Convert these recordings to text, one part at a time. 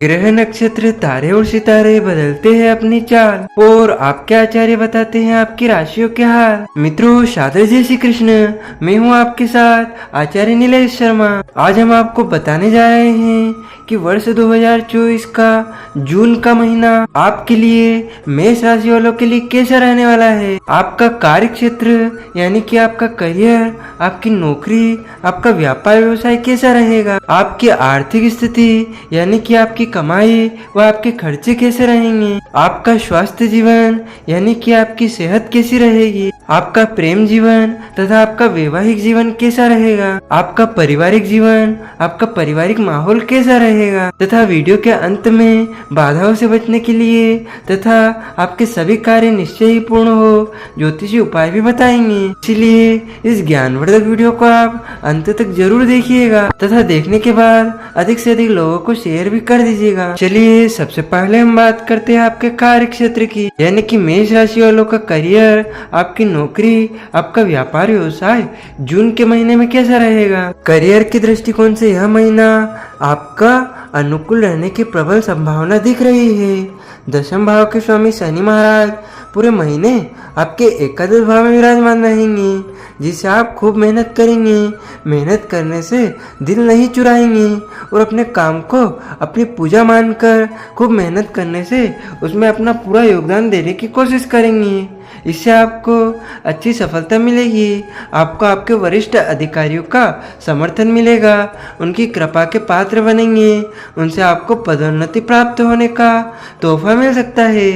ग्रह नक्षत्र तारे और सितारे बदलते हैं अपनी चाल और आपके आचार्य बताते हैं आपकी राशियों के हाल। मित्रों, सादर जय श्री कृष्ण। मैं हूं आपके साथ आचार्य नीलेश शर्मा। आज हम आपको बताने जा रहे हैं कि वर्ष 2024 का जून का महीना आपके लिए मेष राशि वालों के लिए कैसा रहने वाला है। आपका कार्य क्षेत्र यानी कि आपका करियर, आपकी नौकरी, आपका व्यापार व्यवसाय कैसा रहेगा। आपकी आर्थिक स्थिति यानी कि आपकी कमाई व आपके खर्चे कैसे रहेंगे। आपका स्वास्थ्य जीवन यानी कि आपकी सेहत कैसी रहेगी। आपका प्रेम जीवन तथा आपका वैवाहिक जीवन कैसा रहेगा। आपका पारिवारिक जीवन, आपका पारिवारिक माहौल कैसा रहेगा। तथा वीडियो के अंत में बाधाओं से बचने के लिए तथा आपके सभी कार्य निश्चय ही पूर्ण हो ज्योतिषी उपाय भी बताएंगे। इसलिए इस ज्ञानवर्धक वीडियो को आप अंत तक जरूर देखिएगा तथा देखने के बाद अधिक से अधिक लोगों को शेयर भी कर दीजिएगा। चलिए सबसे पहले हम बात करते हैं आपके कार्य क्षेत्र की, यानी कि मेष राशि वालों का करियर, आपकी नौकरी, आपका व्यापार व्यवसाय जून के महीने में कैसा रहेगा। करियर के दृष्टिकोण से यह महीना आपका अनुकूल रहने की प्रबल संभावना दिख रही है। दशम भाव के स्वामी शनि महाराज पूरे महीने आपके एकादश भाव में विराजमान रहेंगे, जिससे आप खूब मेहनत करेंगे। मेहनत करने से दिल नहीं चुराएंगे और अपने काम को अपनी पूजा मानकर खूब मेहनत करने से उसमें अपना पूरा योगदान देने की कोशिश करेंगे। इससे आपको अच्छी सफलता मिलेगी। आपको आपके वरिष्ठ अधिकारियों का समर्थन मिलेगा, उनकी कृपा के पात्र बनेंगे। उनसे आपको पदोन्नति प्राप्त होने का तोहफा मिल सकता है।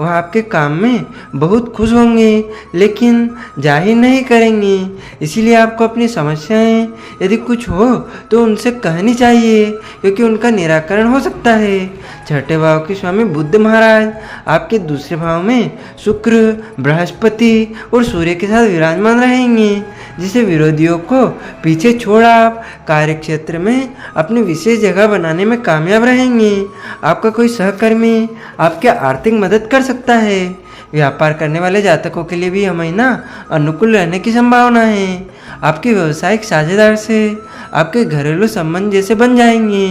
वह आपके काम में बहुत खुश होंगे लेकिन जाहिर नहीं करेंगे। इसीलिए आपको अपनी समस्याएं यदि कुछ हो तो उनसे कहनी चाहिए, क्योंकि उनका निराकरण हो सकता है। छठे भाव के स्वामी बुध महाराज आपके दूसरे भाव में शुक्र, बृहस्पति और सूर्य के साथ विराजमान रहेंगे, जिसे विरोधियों को पीछे छोड़ आप कार्य क्षेत्र में अपनी विशेष जगह बनाने में कामयाब रहेंगे। आपका कोई सहकर्मी आपकी आर्थिक मदद कर सकता है। व्यापार करने वाले जातकों के लिए भी यह महीना अनुकूल रहने की संभावना है। आपके व्यवसायिक साझेदार से आपके घरेलू संबंध जैसे बन जाएंगे,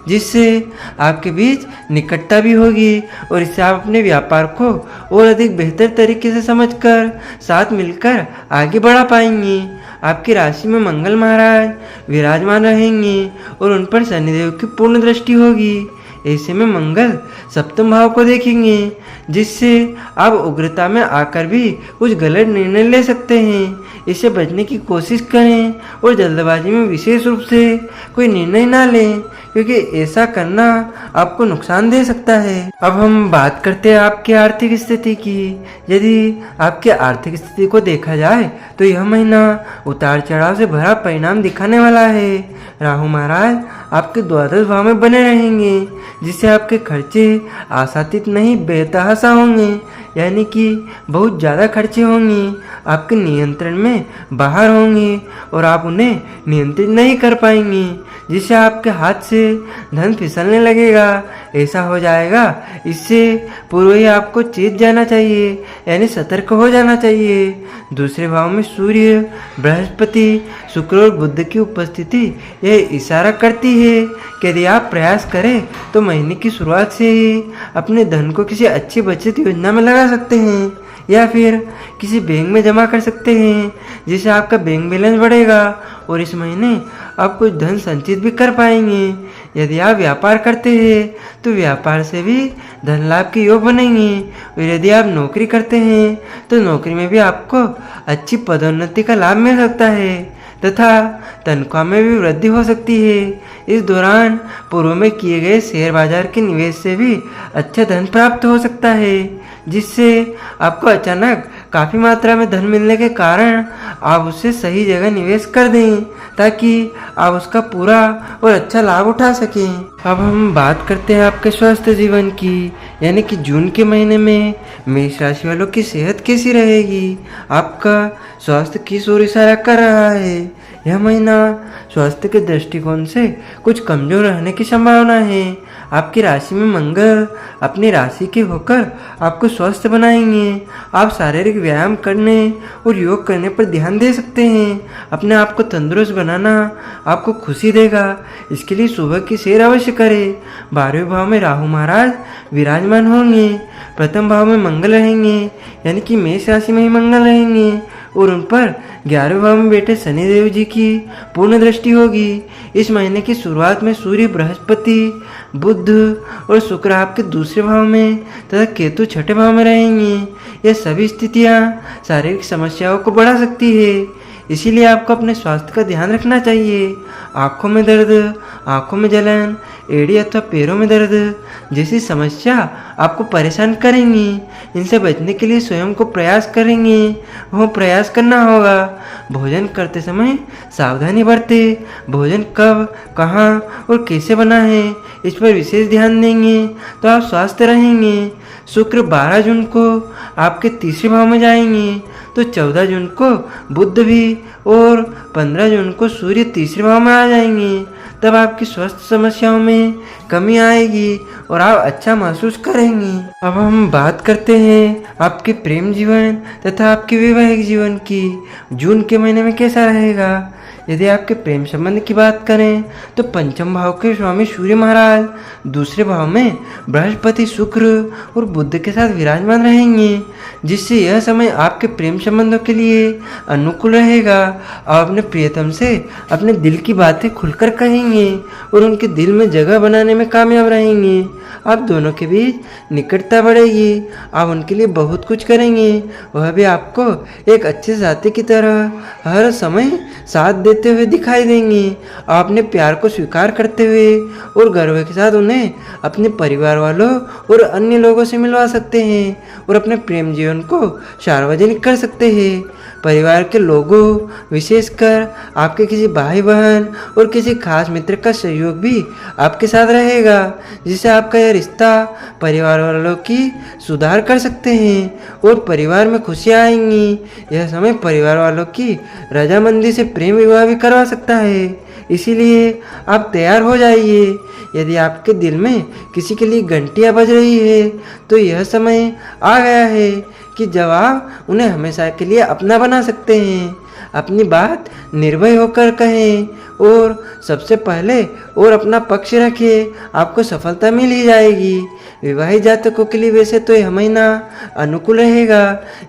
जिससे आपके बीच निकटता भी होगी और इससे आप अपने व्यापार को और अधिक बेहतर तरीके से समझकर साथ मिलकर आगे बढ़ा पाएंगे। आपकी राशि में मंगल महाराज विराजमान रहेंगे और उन पर शनिदेव की पूर्ण दृष्टि होगी। ऐसे में मंगल सप्तम भाव को देखेंगे, जिससे आप उग्रता में आकर भी कुछ गलत निर्णय ले सकते हैं। इससे बचने की कोशिश करें और जल्दबाजी में विशेष रूप से कोई निर्णय ना लें, क्योंकि ऐसा करना आपको नुकसान दे सकता है। अब हम बात करते हैं आपकी आर्थिक स्थिति की। यदि आपकी आर्थिक स्थिति को देखा जाए तो यह महीना उतार चढ़ाव से भरा परिणाम दिखाने वाला है। राहु महाराज आपके द्वादश भाव में बने रहेंगे, जिससे आपके खर्चे आशातीत नहीं बेतहाशा होंगे, यानी कि बहुत ज़्यादा खर्चे होंगे, आपके नियंत्रण में बाहर होंगे और आप उन्हें नियंत्रित नहीं कर पाएंगे, जिससे आपके हाथ से धन फिसलने लगेगा। ऐसा हो जाएगा, इससे पूर्व ही आपको चेत जाना चाहिए, यानी सतर्क हो जाना चाहिए। दूसरे भाव में सूर्य, बृहस्पति, शुक्र और बुध की उपस्थिति यह इशारा करती है कि यदि आप प्रयास करें तो महीने की शुरुआत से ही अपने धन को किसी अच्छी बचत योजना में लगा सकते हैं या फिर किसी बैंक में जमा कर सकते हैं, जिससे आपका बैंक बैलेंस बढ़ेगा और इस महीने आप कुछ धन संचित भी कर पाएंगे। यदि आप व्यापार करते हैं तो व्यापार से भी धन लाभ के योग बनेंगे और यदि आप नौकरी करते हैं तो नौकरी में भी आपको अच्छी पदोन्नति का लाभ मिल सकता है तथा तनख्वाह में भी वृद्धि हो सकती है। इस दौरान पूर्व में किए गए शेयर बाजार के निवेश से भी अच्छा धन प्राप्त हो सकता है, जिससे आपको अचानक काफ़ी मात्रा में धन मिलने के कारण आप उससे सही जगह निवेश कर दें ताकि आप उसका पूरा और अच्छा लाभ उठा सकें। अब हम बात करते हैं आपके स्वास्थ्य जीवन की, यानी कि जून के महीने में मेष राशि वालों की सेहत कैसी रहेगी। आपका स्वास्थ्य किस ओर इशारा कर रहा है। यह महीना स्वास्थ्य के दृष्टिकोण से कुछ कमजोर रहने की संभावना है। आपकी राशि में मंगल अपनी राशि के होकर आपको स्वस्थ बनाएंगे। आप शारीरिक व्यायाम करने और योग करने पर ध्यान दे सकते हैं। अपने आप को तंदुरुस्त बनाना आपको खुशी देगा। इसके लिए सुबह की सैर अवश्य करें। 12वें भाव में राहु महाराज विराजमान होंगे। प्रथम भाव में मंगल रहेंगे, यानी कि मेष राशि में ही मंगल रहेंगे और उन पर 11वें भाव में बैठे शनिदेव जी की पूर्ण दृष्टि होगी। इस महीने की शुरुआत में सूर्य, बृहस्पति, बुध और शुक्र आपके दूसरे भाव में तथा केतु छठे भाव में रहेंगे। ये सभी स्थितियाँ शारीरिक समस्याओं को बढ़ा सकती है, इसीलिए आपको अपने स्वास्थ्य का ध्यान रखना चाहिए। आंखों में दर्द, आंखों में जलन, एड़ी अथवा पैरों में दर्द जैसी समस्या आपको परेशान करेंगी। इनसे बचने के लिए स्वयं को प्रयास करेंगे, वो प्रयास करना होगा। भोजन करते समय सावधानी बरतें। भोजन कब, कहाँ और कैसे बना है, इस पर विशेष ध्यान देंगे तो आप स्वस्थ रहेंगे। शुक्र 12 जून को आपके तीसरे भाव में जाएंगे, तो 14 जून को बुध भी और 15 जून को सूर्य तीसरे भाव में आ जाएंगे। तब आपकी स्वास्थ्य समस्याओं में कमी आएगी और आप अच्छा महसूस करेंगे। अब हम बात करते हैं आपके प्रेम जीवन तथा आपके वैवाहिक जीवन की। जून के महीने में कैसा रहेगा? यदि आपके प्रेम संबंध की बात करें तो पंचम भाव के स्वामी सूर्य महाराज दूसरे भाव में बृहस्पति, शुक्र और बुध के साथ विराजमान रहेंगे, जिससे यह समय आपके प्रेम संबंधों के लिए अनुकूल रहेगा। आप अपने प्रियतम से अपने दिल की बातें खुलकर कहेंगे और उनके दिल में जगह बनाने में कामयाब रहेंगे। आप दोनों के बीच निकटता बढ़ेगी। आप उनके लिए बहुत कुछ करेंगे, वह भी आपको एक अच्छे साथी की तरह हर समय साथ देते हुए दिखाई देंगे। आप अपने प्यार को स्वीकार करते हुए और गर्व के साथ उन्हें अपने परिवार वालों और अन्य लोगों से मिलवा सकते हैं और अपने प्रेम जीवन को सार्वजनिक कर सकते हैं। परिवार के लोगों, विशेषकर आपके किसी भाई बहन और किसी खास मित्र का सहयोग भी आपके साथ रहेगा, जिससे आपका यह रिश्ता परिवार वालों की सुधार कर सकते हैं और परिवार में खुशियाँ आएंगी। यह समय परिवार वालों की रजामंदी से प्रेम विवाह भी करवा सकता है, इसीलिए आप तैयार हो जाइए। यदि आपके दिल में किसी के लिए घंटियाँ बज रही है तो यह समय आ गया है कि जब आप उन्हें हमेशा के लिए अपना बना सकते हैं। अपनी बात निर्भय होकर कहें और सबसे पहले और अपना पक्ष रखें, आपको सफलता मिल ही जाएगी। विवाहित जातकों के लिए वैसे तो यह महीना अनुकूल रहेगा।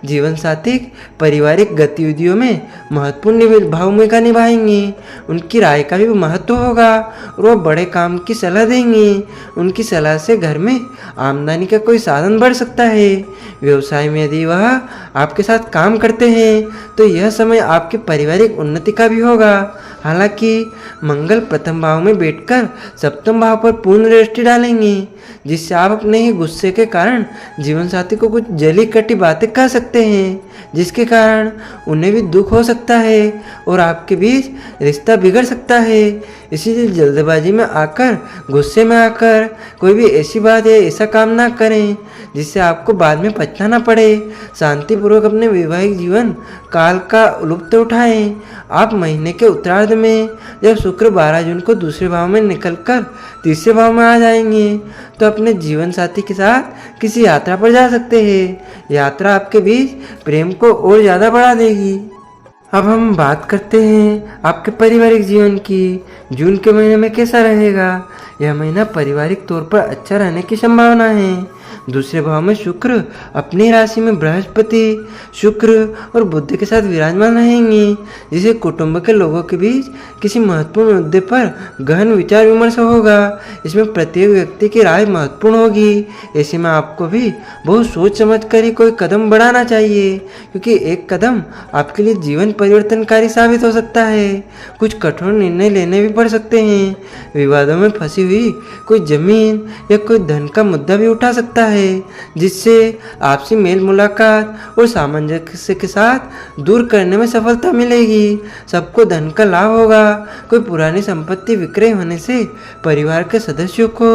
जीवन साथी पारिवारिक गतिविधियों में महत्वपूर्ण भूमिका निभाएंगे। उनकी राय का भी महत्व होगा और वह बड़े काम की सलाह देंगे। उनकी सलाह से घर में आमदनी का कोई साधन बढ़ सकता है। व्यवसाय में यदि वह आपके साथ काम करते हैं तो यह समय आपके पारिवारिक उन्नति का भी होगा। हालांकि मंगल प्रथम भाव में बैठकर सप्तम भाव पर पूर्ण दृष्टि डालेंगे, जिससे आप अपने ही गुस्से के कारण जीवन साथी को कुछ जली कटी बातें कह सकते हैं, जिसके कारण उन्हें भी दुख हो सकता है और आपके बीच रिश्ता बिगड़ सकता है। इसीलिए जल्दबाजी में आकर, गुस्से में आकर कोई भी ऐसी बात या ऐसा काम ना करें जिससे आपको बाद में पछताना पड़े। शांतिपूर्वक अपने वैवाहिक जीवन काल का लुत्फ उठाएं। आप महीने के उत्तरार्ध में जब शुक्र 12 जून को दूसरे भाव में निकलकर तीसरे भाव में आ जाएंगे तो अपने जीवन साथी के साथ किसी यात्रा पर जा सकते हैं। यात्रा आपके बीच प्रेम को और ज़्यादा बढ़ा देगी। अब हम बात करते हैं आपके पारिवारिक जीवन की। जून के महीने में कैसा रहेगा? यह महीना पारिवारिक तौर पर अच्छा रहने की संभावना है। दूसरे भाव में शुक्र अपनी राशि में बृहस्पति, शुक्र और बुध के साथ विराजमान रहेंगे, जिससे कुटुंब के लोगों के बीच किसी महत्वपूर्ण मुद्दे पर गहन विचार विमर्श होगा। इसमें प्रत्येक व्यक्ति की राय महत्वपूर्ण होगी। ऐसे में आपको भी बहुत सोच समझ कर ही कोई कदम बढ़ाना चाहिए, क्योंकि एक कदम आपके लिए जीवन परिवर्तनकारी साबित हो सकता है। कुछ कठोर निर्णय लेने भी पड़ सकते हैं। विवादों में फंसी हुई कोई जमीन या कोई धन का मुद्दा भी उठा सकता है। है, जिससे आपसी मेल मुलाकात और सामंजस्य के साथ दूर करने में सफलता मिलेगी। सबको धन का लाभ होगा। कोई पुरानी संपत्ति विक्रय होने से परिवार के सदस्यों को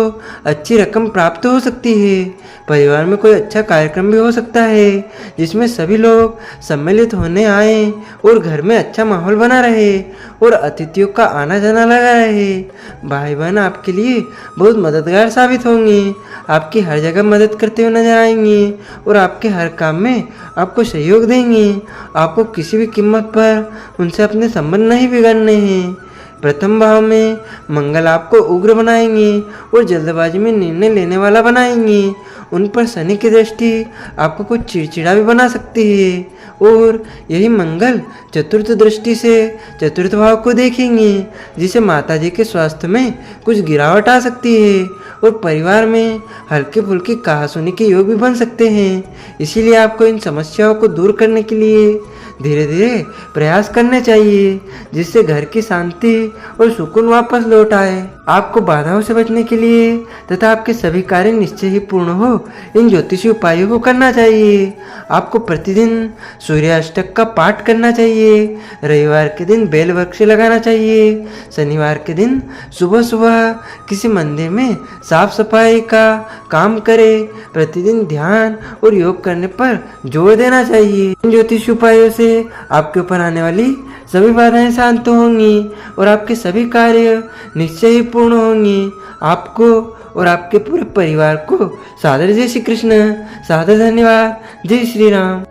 अच्छी रकम प्राप्त हो सकती है। परिवार में कोई अच्छा कार्यक्रम भी हो सकता है जिसमें सभी लोग सम्मिलित होने आए और घर में अच्छा माहौल बना रहे और अतिथियों का आना जाना लगा रहे। भाई बहन आपके लिए बहुत मददगार साबित होंगे, आपकी हर जगह मदद करते हुए नजर आएंगे और आपके हर काम में आपको सहयोग देंगे। आपको किसी भी कीमत पर उनसे अपने संबंध नहीं बिगाड़ने हैं। प्रथम भाव में मंगल आपको उग्र बनाएंगे और जल्दबाजी में निर्णय लेने वाला बनाएंगे। उन पर शनि की दृष्टि आपको कुछ चिड़चिड़ा भी बना सकती है और यही मंगल चतुर्थ दृष्टि से चतुर्थ भाव को देखेंगे, जिसे माताजी के स्वास्थ्य में कुछ गिरावट आ सकती है और परिवार में हल्की फुल्की कहासुनी के योग भी बन सकते हैं। इसीलिए आपको इन समस्याओं को दूर करने के लिए धीरे धीरे प्रयास करने चाहिए, जिससे घर की शांति और सुकून वापस लौट आए। आपको बाधाओं से बचने के लिए तथा आपके सभी कार्य निश्चय ही पूर्ण हो, इन ज्योतिषी उपायों को करना चाहिए। आपको प्रतिदिन सूर्याष्टक का पाठ करना चाहिए। रविवार के दिन बेल वृक्ष लगाना चाहिए। शनिवार के दिन सुबह सुबह किसी मंदिर में साफ सफाई का काम करें। प्रतिदिन ध्यान और योग करने पर जोर देना चाहिए। इन ज्योतिषी उपायों से आपके ऊपर आने वाली सभी बाधाएं शांत होंगी और आपके सभी कार्य निश्चय ही पूर्ण होंगे। आपको और आपके पूरे परिवार को सादर जय श्री कृष्ण, सादर धन्यवाद। जय श्री राम।